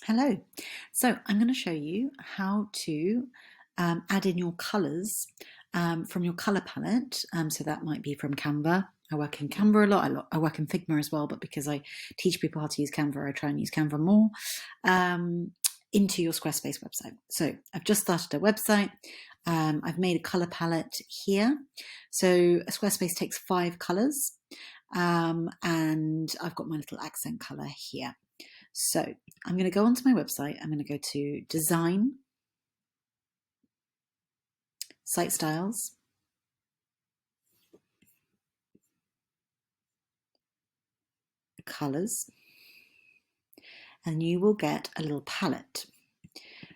Hello. So I'm going to show you how to add in your colours from your colour palette. So that might be from Canva. I work in Canva a lot. I work in Figma as well, but because I teach people how to use Canva, I try and use Canva more into your Squarespace website. So I've just started a website. I've made a colour palette here. So Squarespace takes 5 colours and I've got my little accent colour here. So I'm going to go onto my website. I'm going to go to Design, Site Styles, Colors, and you will get a little palette.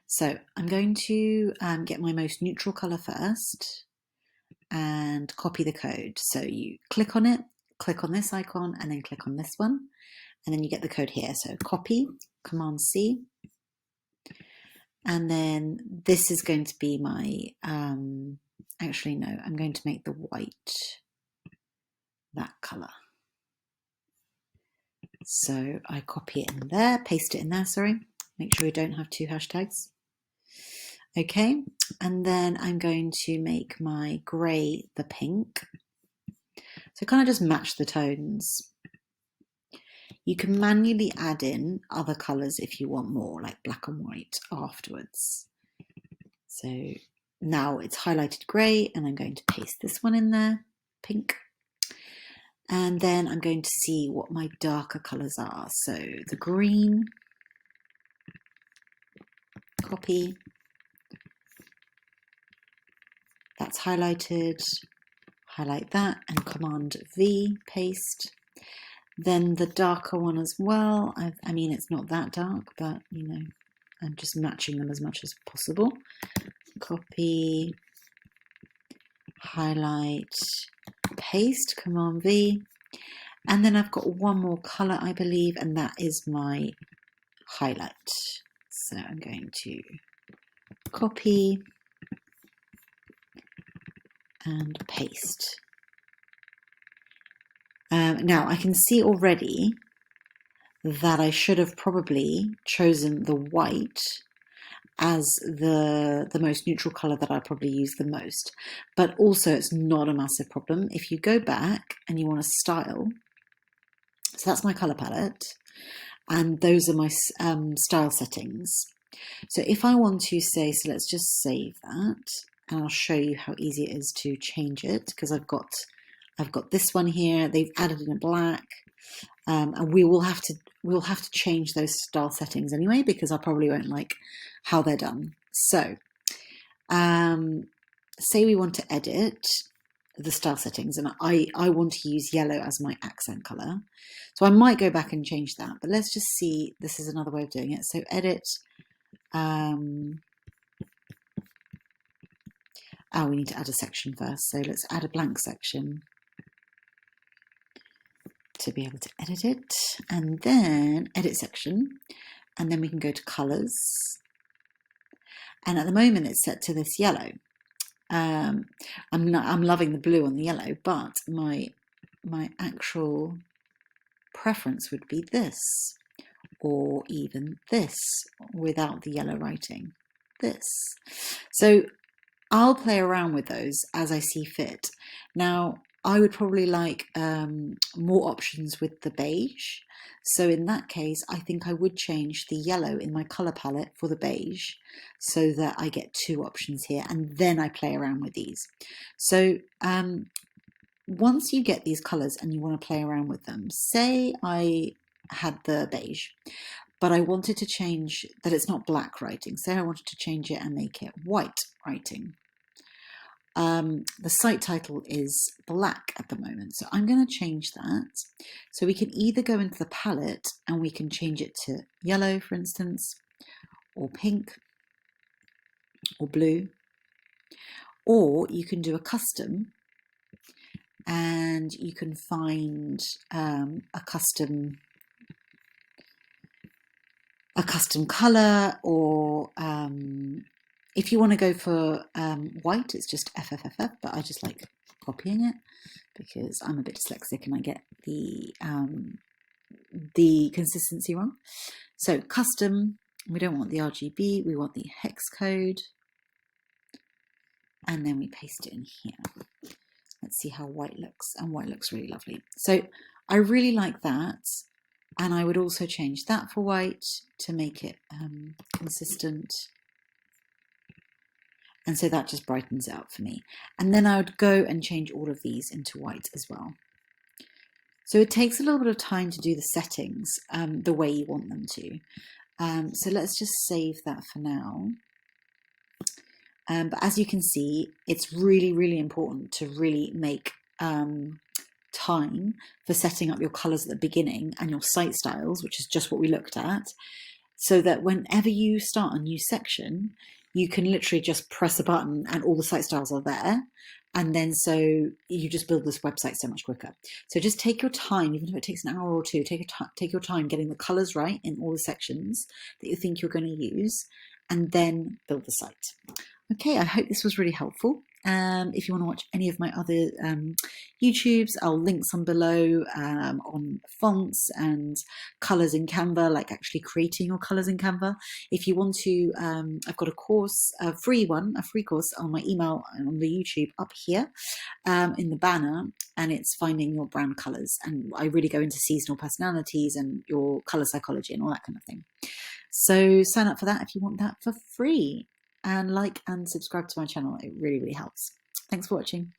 So I'm going to get my most neutral color first and copy the code. So you click on it, click on this icon, and then click on this one, and then you get the code here. So copy, Command C, and then this is going to be my, actually no, I'm going to make the white that color. So I copy it in there, paste it in there, sorry. Make sure we don't have 2 hashtags. Okay, and then I'm going to make my grey the pink. So kind of just match the tones. You can manually add in other colours if you want more, like black and white afterwards. So now it's highlighted grey, and I'm going to paste this one in there, pink. And then I'm going to see what my darker colours are. So the green, copy, that's highlighted, highlight that, and Command V, paste. Then the darker one as well. I mean, it's not that dark, but you know, I'm just matching them as much as possible. Copy, highlight, paste, Command V. And then I've got one more colour, I believe, and that is my highlight. So I'm going to copy and paste. Now I can see already that I should have probably chosen the white as the most neutral colour that I probably use the most. But also it's not a massive problem. If you go back and you want to style, so that's my colour palette, and those are my style settings. So if I want to say, so let's just save that, and I'll show you how easy it is to change it, because I've got this one here. They've added in a black, and we'll have to change those style settings anyway, because I probably won't like how they're done. So say we want to edit the style settings, and I want to use yellow as my accent color. So I might go back and change that, but let's just see. This is another way of doing it. So edit. We need to add a section first. So let's add a blank section to be able to edit it, and then edit section, and then we can go to colors. And at the moment it's set to this yellow. I'm loving the blue on the yellow, but my actual preference would be this, or even this without the yellow writing, this. So I'll play around with those as I see fit. Now I would probably like more options with the beige. So in that case, I think I would change the yellow in my colour palette for the beige so that I get 2 options here, and then I play around with these. So once you get these colours and you want to play around with them, say I had the beige, but I wanted to change that it's not black writing. Say I wanted to change it and make it white writing. The site title is black at the moment, so I'm going to change that. So we can either go into the palette and we can change it to yellow, for instance, or pink, or blue, or you can do a custom, and you can find a custom color, or if you want to go for white, it's just FFFF, but I just like copying it because I'm a bit dyslexic and I get the consistency wrong. So custom, We don't want the RGB, we want the hex code. And then we paste it in here. Let's see how white looks, and white looks really lovely. So I really like that. And I would also change that for white to make it consistent. And so that just brightens it up for me. And then I would go and change all of these into white as well. So it takes a little bit of time to do the settings the way you want them to. So let's just save that for now. But as you can see, it's really, really important to really make time for setting up your colours at the beginning and your site styles, which is just what we looked at, so that whenever you start a new section, you can literally just press a button and all the site styles are there. And then so you just build this website so much quicker. So just take your time, even if it takes an hour or two, take your time getting the colours right in all the sections that you think you're going to use, and then build the site. Okay, I hope this was really helpful. If you want to watch any of my other YouTubes, I'll link some below on fonts and colours in Canva, like actually creating your colours in Canva. If you want to, I've got a course, a free course on my email and on the YouTube up here in the banner, and it's finding your brand colours. And I really go into seasonal personalities and your colour psychology and all that kind of thing. So sign up for that if you want that for free. And like and subscribe to my channel. It really, really helps. Thanks for watching.